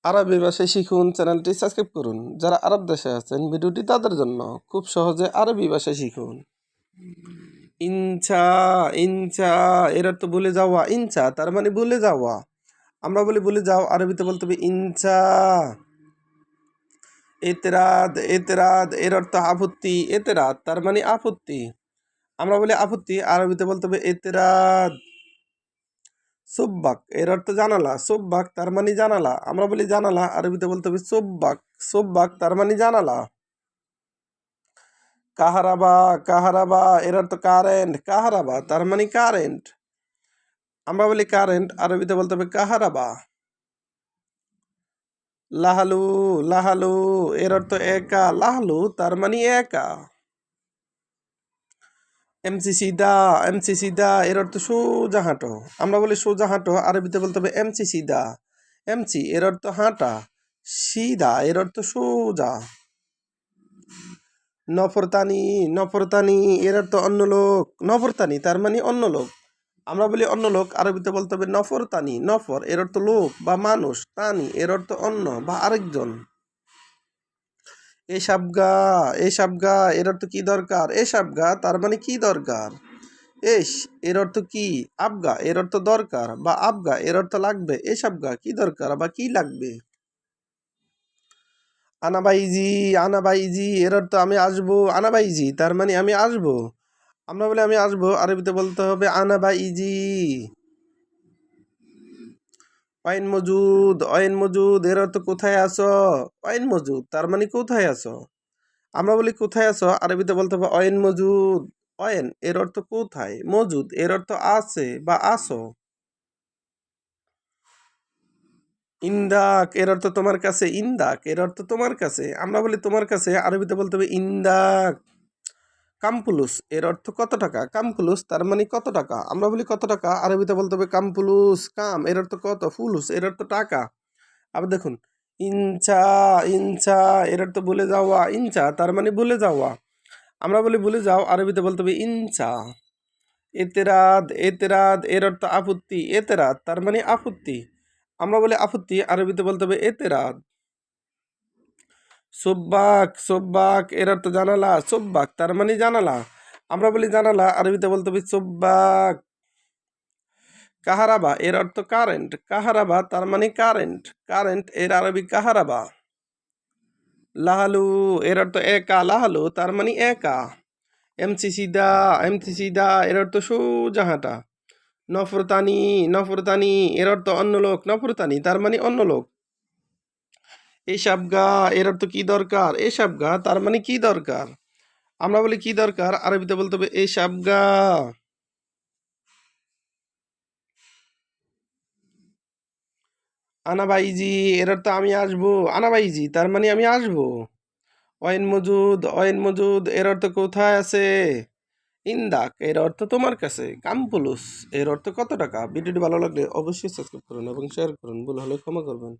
আরবি ভাষায় শিখুন চ্যানেলটি সাবস্ক্রাইব করুন। যারা আরব দেশে আছেন ভিডিওটি তাদের জন্য। খুব সহজে আরবি ভাষায় শিখুন। ইনচা ইনচা এর অর্থ ভুলে যাওয়া। ইনচা তার মানে ভুলে যাওয়া। আমরা বলি ভুলে যাও, আরবিতে বলতে হবে ইনচা। এতেরাদ এতেরাদ এর অর্থ আপত্তি। এতেরাদ তার মানে আপত্তি। আমরা বলি আপত্তি, আরবিতে বলতে হবে এতেরাদ। সুব্বাক এর অর্থ জানালা। সুব্বাক তার মানে জানালা। আমরা বলি জানালা, আরবিতে বলতে হবে সুব্বাক। সুব্বাক তার মানে জানালা। কাহারাবা কাহারাবা এর অর্থ কারেন্ট। কাহারাবা তার মানে কারেন্ট। আমরা বলি কারেন্ট, আরবিতে বলতে হবে কাহারাবা। লাহালু লাহালু এর অর্থ একা। লাহালু তার মানে একা। এমসি সিদা এর অর্থ সোজা হাঁটো। আমরা বলি সোজা হাঁটো, আরবিতে বলতে হবে এমসি সিদা। এমসি এর অর্থ হাঁটা। সিদা এর অর্থ সোজা। নফরতানি নফরতানি এর অর্থ অন্য লোক। নফরতানি তার মানে অন্য লোক। আমরা বলি অন্য লোক, আরবিতে বলতে হবে নফরতানি। নফর এর অর্থ লোক বা মানুষ। তানি এর অর্থ অন্য বা আরেকজন। এসাবগা এর অর্থ কি দরকার। এসাবগা তার মানে কি দরকার। এস এর অর্থ কি। আবগা এর অর্থ দরকার বা আবগা এর অর্থ লাগবে। এসাবগা কি দরকার বা কি লাগবে। আনাবাইজি আনাবাইজি এর অর্থ আমি আসবো। আনাবাইজি তার মানে আমি আসবো। আমরা বলি আমি আসবো, আরবিতে বলতে হবে আনাবাইজি। অয়েন মজুদ এর অর্থ কোথায় আছো। অয়েন মজুদ তার মানে কোথায় আছো। আমরা বলি কোথায় আছো, আরবিতে বলতে হবে অয়েন মজুদ। অয়েন এর অর্থ কোথায়, মজুদ এর অর্থ আছে বা আসো। ইন্দাক এর অর্থ তোমার কাছে। ইন্দাক এর অর্থ তোমার কাছে। আমরা বলি তোমার কাছে, আরবিতে বলতে হবে ইন্দাক। কামপুলুস এর অর্থ কত টাকা। কামপুলুস তার মানে কত টাকা। আমরা বলি কত টাকা, আরবিতে বলতে হবে কামপুলুস। কাম এর অর্থ কত। ফুলুস এর অর্থ টাকা। আবার দেখুন, ইনচা ইনচা এর অর্থ ভুলে যাওয়া। ইনচা তার মানে ভুলে যাওয়া। আমরা বলি ভুলে যাও, আরবিতে বলতে হবে ইনচা। এতেরাদ এর অর্থ আপত্তি। এতেরাদ তার মানে আপত্তি। আমরা বলি আপত্তি, আরবিতে বলতে হবে এতেরাদ। সোব্বাক এর অর্থ জানালা। সোব্বাক তার মানে জানালা। আমরা বলি জানালা, আরবিতে বলতে হবে সোব্বাক। কাহারাবা এর অর্থ কারেন্ট। কাহারাবা তার মানে কারেন্ট। কারেন্ট এর আরবি কাহারাবা। লাহালু এর অর্থ একা। লাহালু তার মানে একা। এমসি সিদা এর অর্থ সোজা হাঁটা। নফরতানি এর অর্থ অন্য লোক। নফরতানি তার মানে অন্য লোক। এসাবগা এর অর্থ কি দরকার। এসাবগা তার মানে কি দরকার। আমরা বলি কি দরকার, আরবিতে বলতে হবে এসাবগা। আনাবাইজি এর অর্থ আমি আসবো। আনাবাইজি তার মানে আমি আসবো। অয়েন মজুদ এর অর্থ কোথায় আছে। ইন্দাক এর অর্থ তোমার কাছে। কামপুলুস এর অর্থ কত টাকা। ভিডিওটি ভালো লাগলে অবশ্যই সাবস্ক্রাইব করুন এবং শেয়ার করুন। ভুল হলে ক্ষমা করবেন।